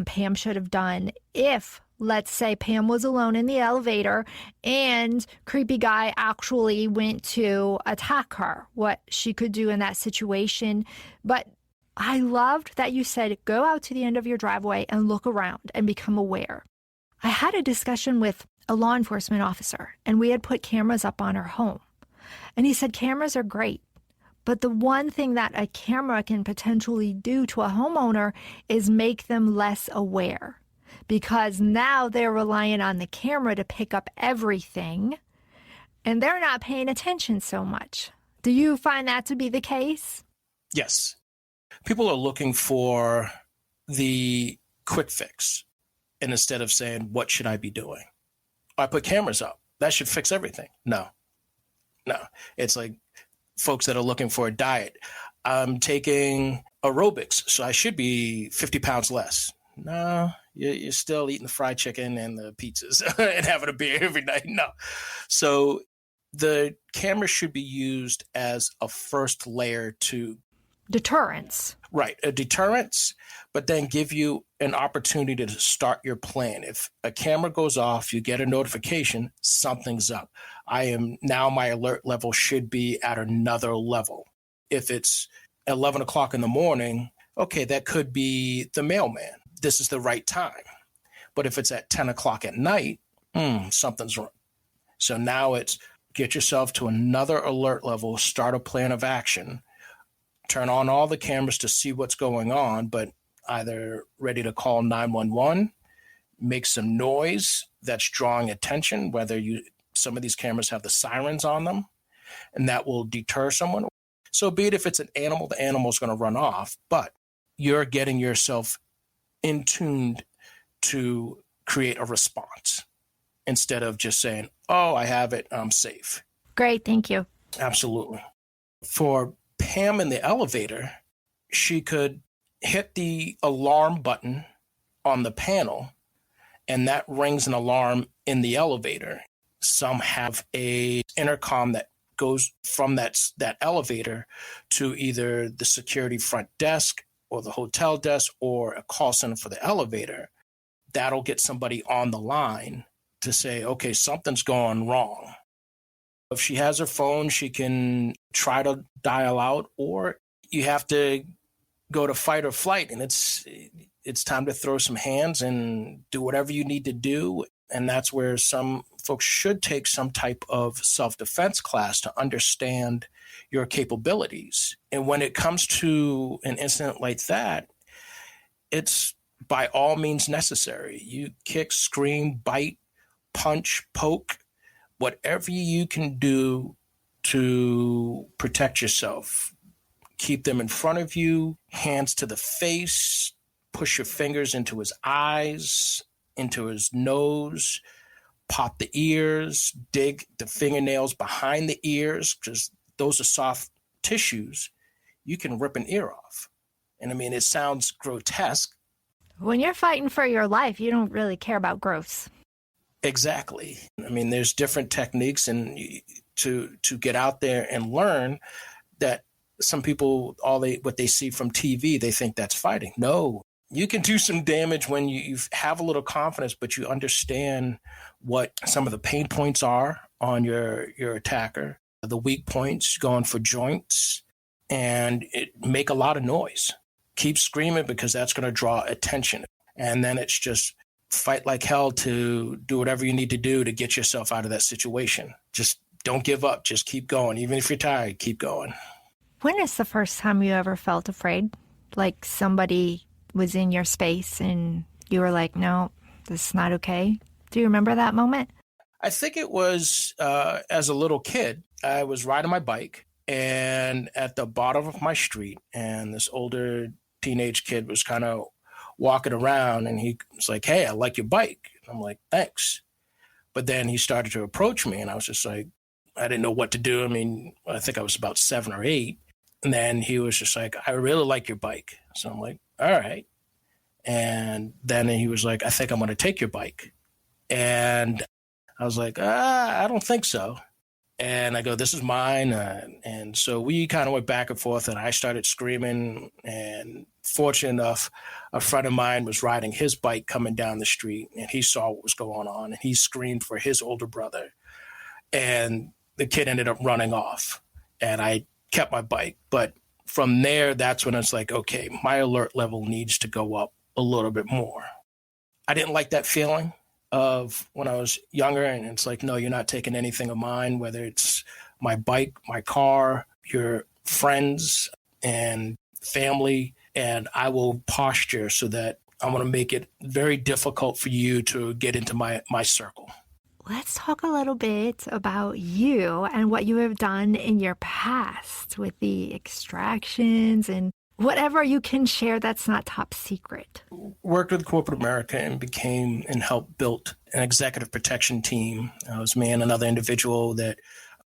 A: Pam should have done if, let's say, Pam was alone in the elevator and creepy guy actually went to attack her, what she could do in that situation. But I loved that you said, go out to the end of your driveway and look around and become aware. I had a discussion with a law enforcement officer, and we had put cameras up on our home. And he said, cameras are great, but the one thing that a camera can potentially do to a homeowner is make them less aware, because now they're relying on the camera to pick up everything, and they're not paying attention so much. Do you find that to be the case?
B: Yes. People are looking for the quick fix, and instead of saying, what should I be doing? I put cameras up. That should fix everything. No. It's like folks that are looking for a diet. I'm taking aerobics, so I should be 50 pounds less. No, you're still eating the fried chicken and the pizzas and having a beer every night. No. So the camera should be used as a first layer to
A: deterrence.
B: Right. A deterrence, but then give you an opportunity to start your plan. If a camera goes off, you get a notification, something's up. My alert level should be at another level. If it's 11 o'clock in the morning, okay, that could be the mailman. This is the right time. But if it's at 10 o'clock at night, something's wrong. So now it's get yourself to another alert level, start a plan of action, turn on all the cameras to see what's going on, but either ready to call 911, make some noise that's drawing attention, some of these cameras have the sirens on them, and that will deter someone. So be it if it's an animal, the animal's going to run off, but you're getting yourself in tuned to create a response instead of just saying, oh, I have it, I'm safe.
A: Great, thank you.
B: Absolutely. For Pam in the elevator, she could hit the alarm button on the panel, and that rings an alarm in the elevator. Some have a intercom that goes from that elevator to either the security front desk or the hotel desk or a call center for the elevator. That'll get somebody on the line to say, okay, something's going wrong. If she has her phone, she can try to dial out, or you have to go to fight or flight, and it's time to throw some hands and do whatever you need to do. And that's where some folks should take some type of self-defense class to understand your capabilities. And when it comes to an incident like that, it's by all means necessary. You kick, scream, bite, punch, poke, whatever you can do to protect yourself. Keep them in front of you, hands to the face, push your fingers into his eyes, into his nose, pop the ears, dig the fingernails behind the ears, because those are soft tissues. You can rip an ear off. And I mean, it sounds grotesque.
A: When you're fighting for your life, you don't really care about gross.
B: Exactly. I mean, there's different techniques and to get out there and learn that some people, what they see from TV, they think that's fighting. No, you can do some damage when you have a little confidence, but you understand what some of the pain points are on your attacker, the weak points, going for joints, and it make a lot of noise. Keep screaming because that's going to draw attention. And then it's just fight like hell to do whatever you need to do to get yourself out of that situation. Just don't give up. Just keep going. Even if you're tired, keep going.
A: When is the first time you ever felt afraid? Like somebody was in your space and you were like, no, this is not okay. Do you remember that moment?
B: I think it was as a little kid. I was riding my bike and at the bottom of my street, and this older teenage kid was kind of walking around, and he was like, hey, I like your bike. And I'm like, thanks. But then he started to approach me, and I was just like, I didn't know what to do. I mean, I think I was about 7 or 8. And then he was just like, I really like your bike. So I'm like, all right. And then he was like, I think I'm going to take your bike. And I was like, I don't think so. And I go, this is mine. And so we kind of went back and forth, and I started screaming. And fortunate enough, a friend of mine was riding his bike coming down the street, and he saw what was going on, and he screamed for his older brother. And the kid ended up running off, and I kept my bike. But from there, that's when it's like, okay, my alert level needs to go up a little bit more. I didn't like that feeling of when I was younger, and it's like, no, you're not taking anything of mine, whether it's my bike, my car, your friends and family, and I will posture so that I'm going to make it very difficult for you to get into my circle.
A: Let's talk a little bit about you and what you have done in your past with the extractions and whatever you can share that's not top secret.
B: Worked with corporate America and helped build an executive protection team. It was me and another individual that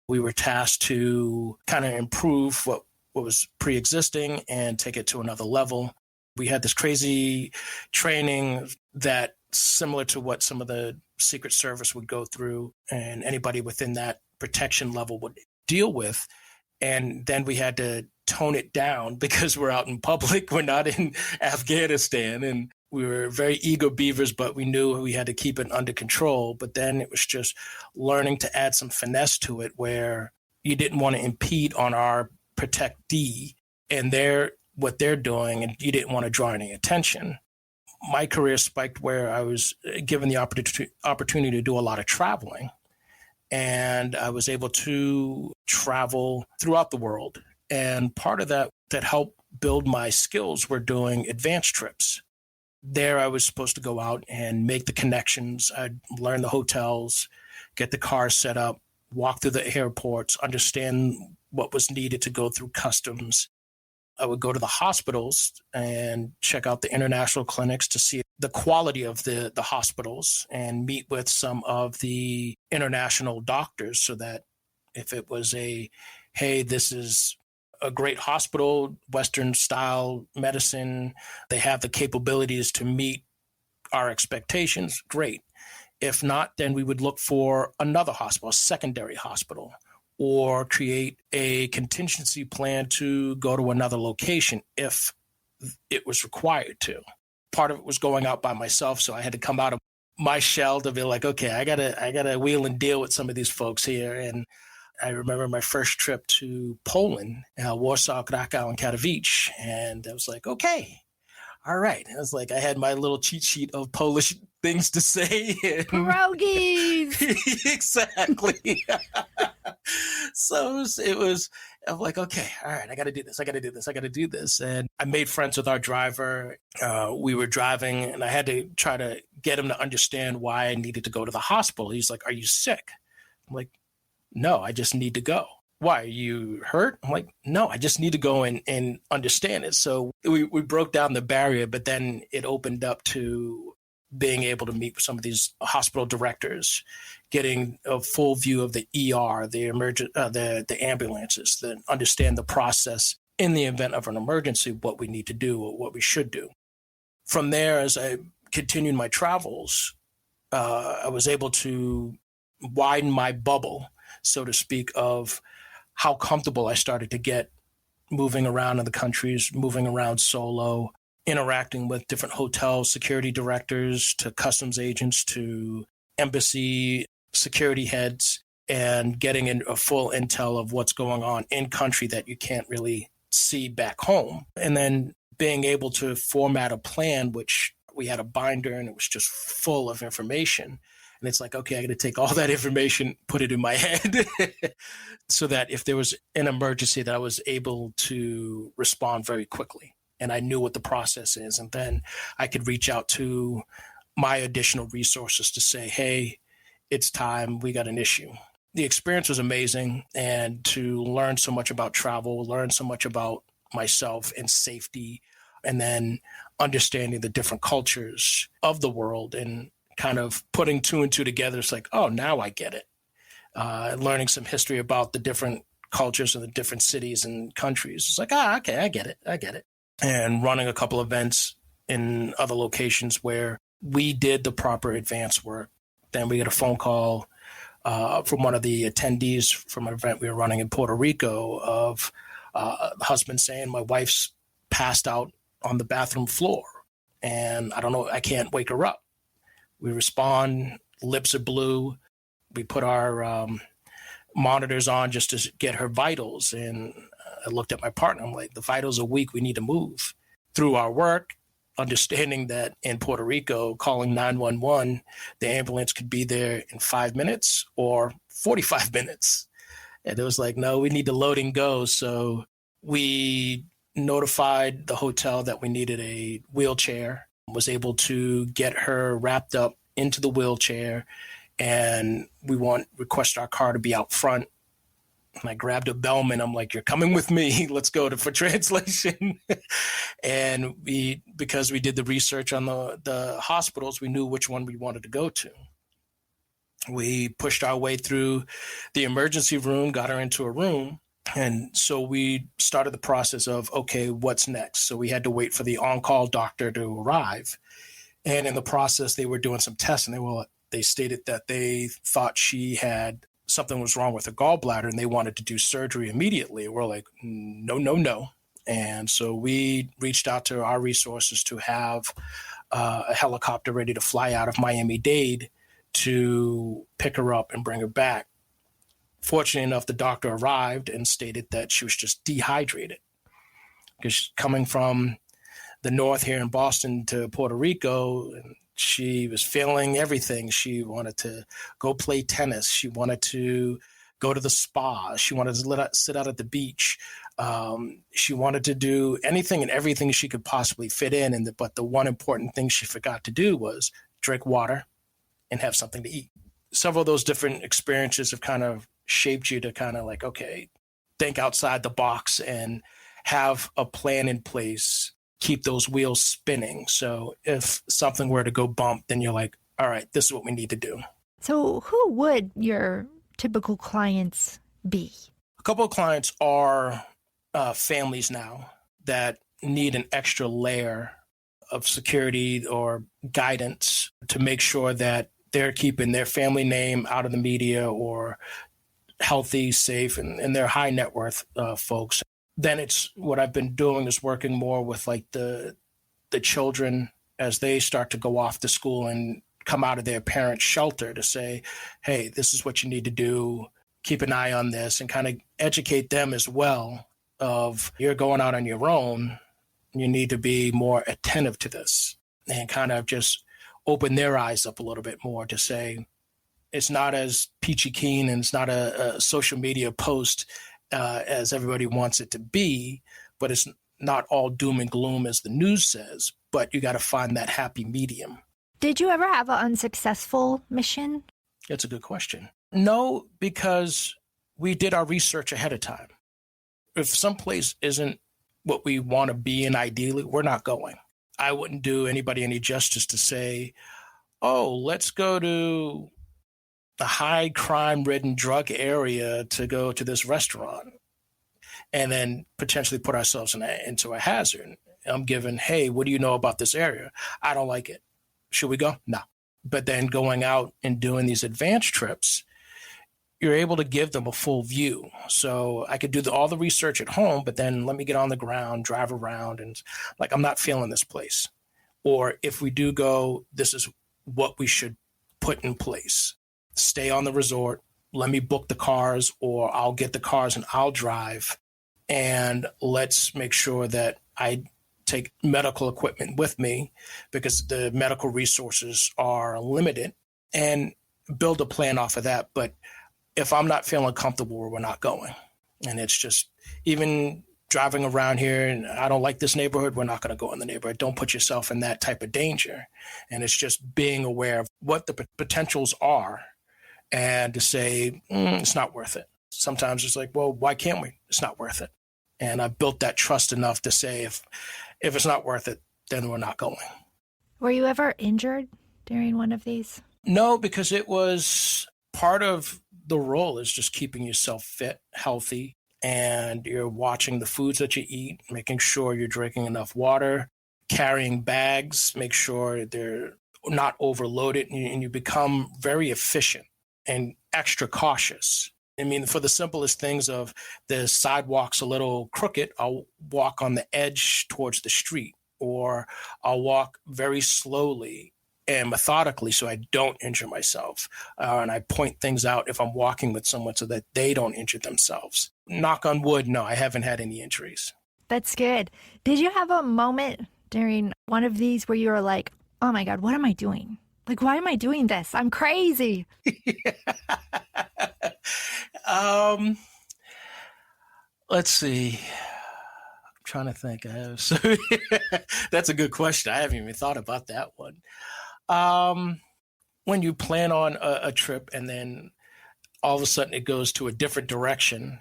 B: we were tasked to kind of improve what was pre-existing and take it to another level. We had this crazy training that similar to what some of the Secret Service would go through and anybody within that protection level would deal with. And then we had to tone it down because we're out in public. We're not in Afghanistan, and we were very eager beavers, but we knew we had to keep it under control. But then it was just learning to add some finesse to it where you didn't want to impede on our protectee and what they're doing, and you didn't want to draw any attention. My career spiked where I was given the opportunity to do a lot of traveling. And I was able to travel throughout the world. And part of that helped build my skills were doing advanced trips. There I was supposed to go out and make the connections. I'd learn the hotels, get the cars set up, walk through the airports, understand what was needed to go through customs. I would go to the hospitals and check out the international clinics to see the quality of the hospitals and meet with some of the international doctors so that if it was hey, this is a great hospital, Western style medicine, they have the capabilities to meet our expectations, great. If not, then we would look for another hospital, a secondary hospital, or create a contingency plan to go to another location if it was required to. Part of it was going out by myself, so I had to come out of my shell to be like, okay, I gotta wheel and deal with some of these folks here. And I remember my first trip to Poland, Warsaw, Krakow, and Katowice. And I was like, okay, all right. I was like, I had my little cheat sheet of Polish things to say.
A: Pierogies!
B: Exactly. So I'm like, okay, all right, I got to do this. I got to do this. I got to do this. And I made friends with our driver. We were driving, and I had to try to get him to understand why I needed to go to the hospital. He's like, are you sick? I'm like, no, I just need to go. Why, are you hurt? I'm like, no, I just need to go and understand it. So we broke down the barrier, but then it opened up to being able to meet with some of these hospital directors, getting a full view of the ER, the ambulances, then understand the process in the event of an emergency, what we need to do or what we should do. From there, as I continued my travels, I was able to widen my bubble, so to speak, of how comfortable I started to get moving around in the countries, moving around solo, interacting with different hotel security directors to customs agents to embassy security heads, and getting a full intel of what's going on in country that you can't really see back home. And then being able to format a plan, which we had a binder and it was just full of information. And it's like, okay, I got to take all that information, put it in my head so that if there was an emergency that I was able to respond very quickly. And I knew what the process is. And then I could reach out to my additional resources to say, hey, it's time, we got an issue. The experience was amazing. And to learn so much about travel, learn so much about myself and safety, and then understanding the different cultures of the world and kind of putting two and two together. It's like, oh, now I get it. Learning some history about the different cultures and the different cities and countries. It's like, okay, I get it. And running a couple events in other locations where we did the proper advance work. Then we get a phone call from one of the attendees from an event we were running in Puerto Rico of the husband saying, my wife's passed out on the bathroom floor and I don't know, I can't wake her up. We respond, lips are blue. We put our monitors on just to get her vitals. And I looked at my partner. I'm like, the vitals are weak. We need to move. Through our work, understanding that in Puerto Rico, calling 911, the ambulance could be there in 5 minutes or 45 minutes. And it was like, no, we need to load and go. So we notified the hotel that we needed a wheelchair, was able to get her wrapped up into the wheelchair, and we request our car to be out front. And I grabbed a bellman. I'm like, you're coming with me. Let's go for translation. And because we did the research on the hospitals, we knew which one we wanted to go to. We pushed our way through the emergency room, got her into a room. And so we started the process of, okay, what's next? So we had to wait for the on-call doctor to arrive. And in the process, they were doing some tests, and they stated that they thought something was wrong with her gallbladder, and they wanted to do surgery immediately. We're like, no. And so we reached out to our resources to have a helicopter ready to fly out of Miami-Dade to pick her up and bring her back. Fortunately enough, the doctor arrived and stated that she was just dehydrated because coming from the north here in Boston to Puerto Rico, she was feeling everything. She wanted to go play tennis. She wanted to go to the spa. She wanted to sit out at the beach. She wanted to do anything and everything she could possibly fit in. But the one important thing she forgot to do was drink water and have something to eat. Several of those different experiences have kind of shaped you to kind of like, okay, think outside the box and have a plan in place, keep those wheels spinning. So if something were to go bump, then you're like, all right, this is what we need to do.
A: So who would your typical clients be?
B: A couple of clients are families now that need an extra layer of security or guidance to make sure that they're keeping their family name out of the media or healthy, safe, and they're high net worth folks. Then it's what I've been doing is working more with like the children as they start to go off to school and come out of their parents' shelter to say, hey, this is what you need to do. keep an eye on this and kind of educate them as well of you're going out on your own. You need to be more attentive to this and kind of just open their eyes up a little bit more to say it's not as peachy keen and it's not a social media post as everybody wants it to be, but it's not all doom and gloom as the news says, but you got to find that happy medium.
A: Did you ever have an unsuccessful mission?
B: That's a good question. No, because we did our research ahead of time. If some place isn't what we want to be in ideally, we're not going. I wouldn't do anybody any justice to say, oh, let's go to the high crime ridden drug area to go to this restaurant and then potentially put ourselves into a hazard. I'm given, hey, what do you know about this area? I don't like it. Should we go? No. But then going out and doing these advanced trips, you're able to give them a full view. So I could do all the research at home, but then let me get on the ground, drive around, and like, I'm not feeling this place. Or if we do go, this is what we should put in place. Stay on the resort, let me book the cars, or I'll get the cars and I'll drive. And let's make sure that I take medical equipment with me because the medical resources are limited, and build a plan off of that. But if I'm not feeling comfortable, we're not going. And it's just, even driving around here and I don't like this neighborhood, we're not going to go in the neighborhood. Don't put yourself in that type of danger. And it's just being aware of what the potentials are and to say, it's not worth it. Sometimes it's like, well, why can't we? It's not worth it. And I built that trust enough to say, if it's not worth it, then we're not going.
A: Were you ever injured during one of these?
B: No, because it was part of the role is just keeping yourself fit, healthy, and you're watching the foods that you eat, making sure you're drinking enough water, carrying bags, make sure they're not overloaded, and you become very efficient and extra cautious. I mean, for the simplest things of the sidewalk's a little crooked, I'll walk on the edge towards the street, or I'll walk very slowly and methodically so I don't injure myself. And I point things out if I'm walking with someone so that they don't injure themselves. Knock on wood, no, I haven't had any injuries.
A: That's good. Did you have a moment during one of these where you were like, oh my God, what am I doing? Like, why am I doing this? I'm crazy.
B: Let's see. I'm trying to think. That's a good question. I haven't even thought about that one. When you plan on a trip and then all of a sudden it goes to a different direction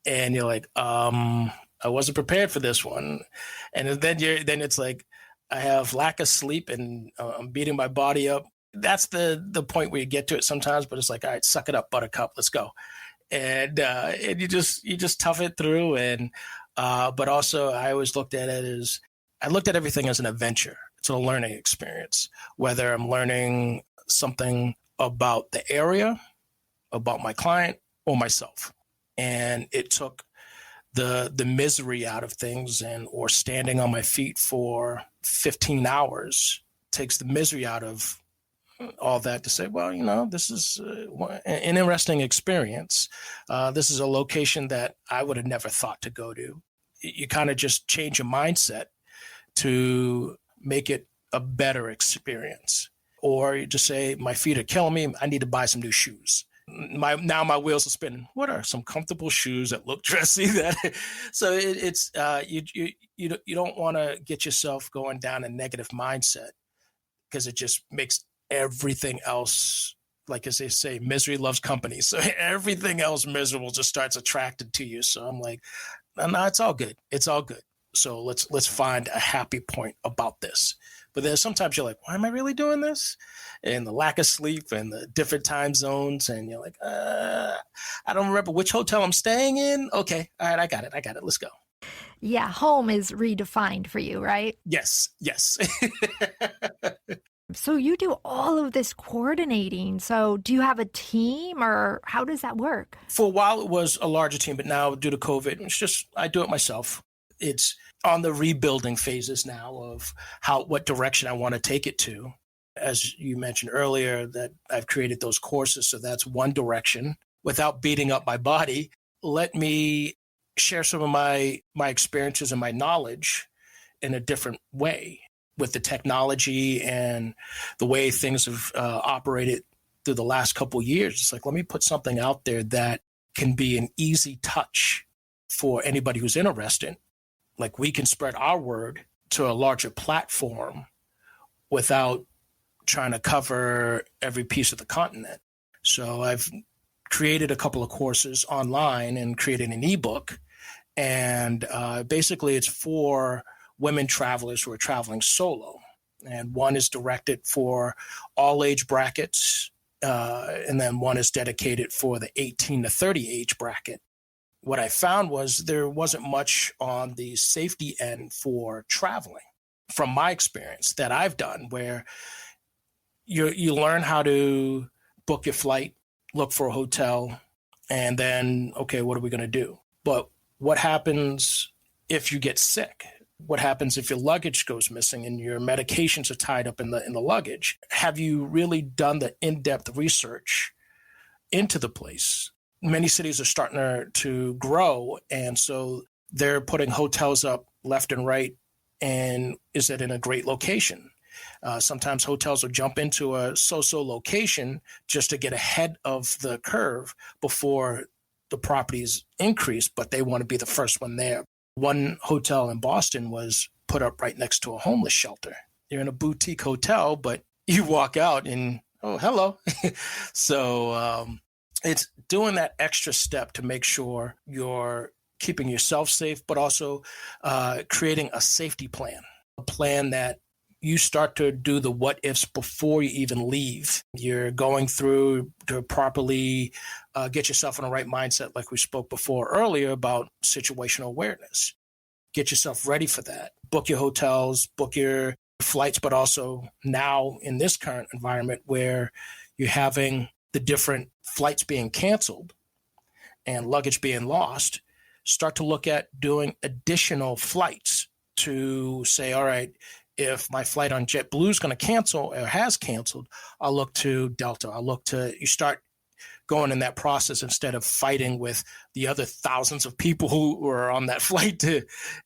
B: and you're like, I wasn't prepared for this one. And then it's like, I have lack of sleep and I'm beating my body up. That's the point where you get to it sometimes, but it's like, all right, suck it up, buttercup, let's go. And you just tough it through. And, but also I always looked at it as, I looked at everything as an adventure. It's a learning experience, whether I'm learning something about the area, about my client, or myself. And it took the misery out of things, or standing on my feet for 15 hours takes the misery out of all that to say, well, this is an interesting experience. This is a location that I would have never thought to go to. You kind of just change your mindset to make it a better experience. Or you just say, my feet are killing me, I need to buy some new shoes. Now my wheels are spinning. What are some comfortable shoes that look dressy? So it's you don't want to get yourself going down a negative mindset, because it just makes everything else, like as they say, misery loves company. So everything else miserable just starts attracted to you. So I'm like, no, it's all good. It's all good. So let's find a happy point about this. But then sometimes you're like, why am I really doing this? And the lack of sleep and the different time zones. And you're like, I don't remember which hotel I'm staying in. Okay. All right. I got it. Let's go.
A: Yeah. Home is redefined for you, right?
B: Yes.
A: So you do all of this coordinating. So do you have a team, or how does that work?
B: For a while, it was a larger team, but now due to COVID, it's just, I do it myself. It's on the rebuilding phases now of what direction I want to take it to. As you mentioned earlier, that I've created those courses. So that's one direction. without beating up my body, let me share some of my experiences and my knowledge in a different way with the technology and the way things have operated through the last couple of years. It's like, let me put something out there that can be an easy touch for anybody who's interested. Like, we can spread our word to a larger platform without trying to cover every piece of the continent. So I've created a couple of courses online and created an ebook. And basically it's for women travelers who are traveling solo. And one is directed for all age brackets. And then one is dedicated for the 18 to 30 age bracket. What I found was there wasn't much on the safety end for traveling from my experience that I've done, where you learn how to book your flight, look for a hotel, and then, okay, what are we going to do? But what happens if you get sick? What happens if your luggage goes missing and your medications are tied up in the luggage? Have you really done the in-depth research into the place? Many cities are starting to grow, and so they're putting hotels up left and right. And is it in a great location? Sometimes hotels will jump into a so-so location just to get ahead of the curve before the properties increase, but they want to be the first one there. One hotel in Boston was put up right next to a homeless shelter. You're in a boutique hotel, but you walk out and, oh, hello. So it's doing that extra step to make sure you're keeping yourself safe, but also creating a safety plan, a plan that you start to do the what ifs before you even leave. You're going through to properly get yourself in the right mindset, like we spoke before earlier about situational awareness. Get yourself ready for that. Book your hotels, book your flights, but also now in this current environment where you're having the different flights being canceled and luggage being lost, start to look at doing additional flights to say, all right, if my flight on JetBlue is going to cancel or has canceled, I'll look to Delta. You start going in that process instead of fighting with the other thousands of people who are on that flight to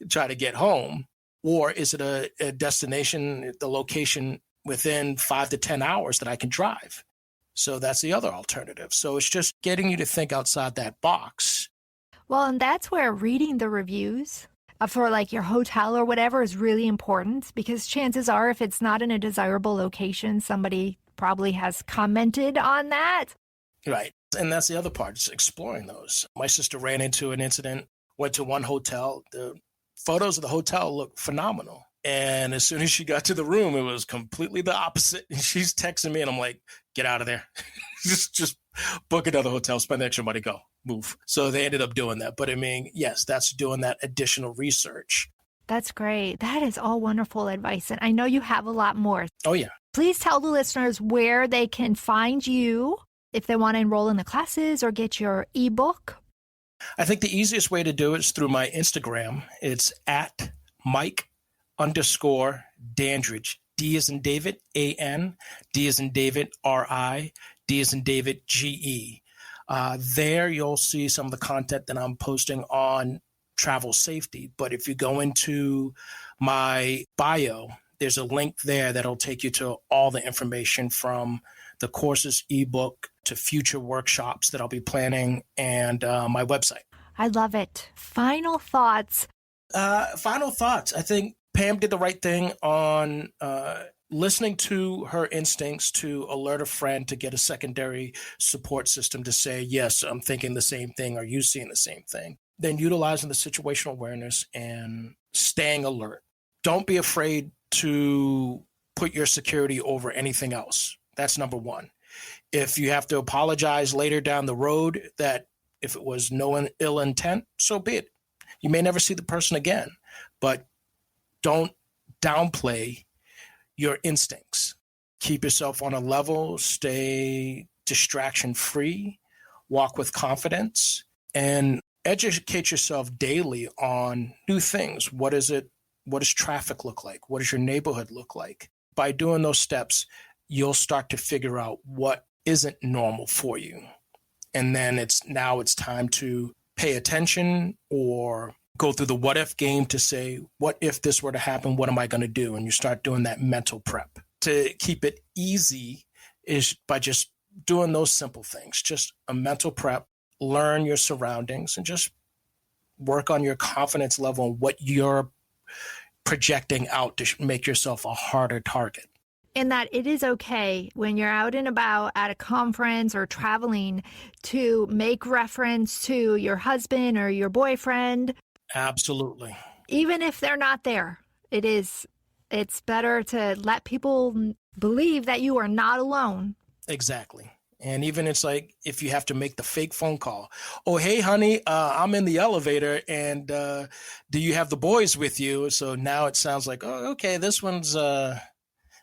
B: try to get home. Or is it a destination, the location within 5 to 10 hours that I can drive? So that's the other alternative. So it's just getting you to think outside that box.
A: Well, and that's where reading the reviews for like your hotel or whatever is really important, because chances are if it's not in a desirable location, somebody probably has commented on that.
B: Right. And that's the other part, is exploring those. My sister ran into an incident, went to one hotel. The photos of the hotel looked phenomenal. And as soon as she got to the room, it was completely the opposite. And she's texting me and I'm like, get out of there. just book another hotel, spend the extra money, go, move. So they ended up doing that. But I mean, yes, that's doing that additional research.
A: That's great. That is all wonderful advice. And I know you have a lot more.
B: Oh, yeah.
A: Please tell the listeners where they can find you if they want to enroll in the classes or get your ebook.
B: I think the easiest way to do it is through my Instagram. It's at Mike_Dandridge. D as in David, A-N, D as in David, R-I, D as in David, G-E. There you'll see some of the content that I'm posting on travel safety. But if you go into my bio, there's a link there that'll take you to all the information from the courses, ebook, to future workshops that I'll be planning, and my website.
A: I love it. Final thoughts.
B: I think Pam did the right thing on listening to her instincts to alert a friend, to get a secondary support system to say, yes, I'm thinking the same thing. Are you seeing the same thing? Then utilizing the situational awareness and staying alert. Don't be afraid to put your security over anything else. That's number one. If you have to apologize later down the road that if it was no ill intent, so be it. You may never see the person again, but don't downplay your instincts. Keep yourself on a level, stay distraction free, walk with confidence, and educate yourself daily on new things. What is it? What does traffic look like? What does your neighborhood look like? By doing those steps, you'll start to figure out what isn't normal for you. And then it's time to pay attention or go through the what if game to say, what if this were to happen? What am I going to do? And you start doing that mental prep. To keep it easy is by just doing those simple things, just a mental prep, learn your surroundings, and just work on your confidence level and what you're projecting out to make yourself a harder target.
A: And that it is okay when you're out and about at a conference or traveling to make reference to your husband or your boyfriend.
B: Absolutely.
A: Even if they're not there, it's better to let people believe that you are not alone.
B: Exactly. And even it's like if you have to make the fake phone call. Oh, hey, honey, I'm in the elevator and do you have the boys with you? So now it sounds like, oh, okay, this one's,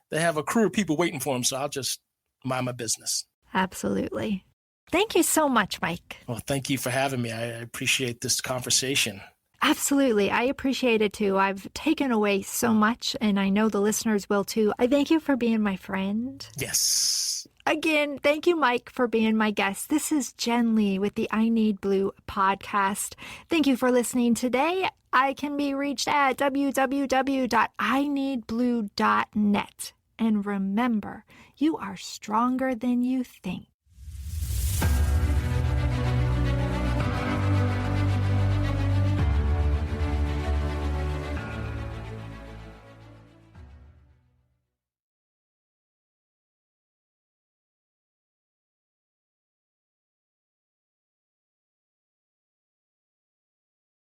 B: they have a crew of people waiting for them. So I'll just mind my business.
A: Absolutely. Thank you so much, Mike.
B: Well, thank you for having me. I appreciate this conversation.
A: Absolutely. I appreciate it too. I've taken away so much, and I know the listeners will too. I thank you for being my friend.
B: Yes.
A: Again, thank you, Mike, for being my guest. This is Jen Lee with the I Need Blue podcast. Thank you for listening today. I can be reached at www.ineedblue.net. And remember, you are stronger than you think.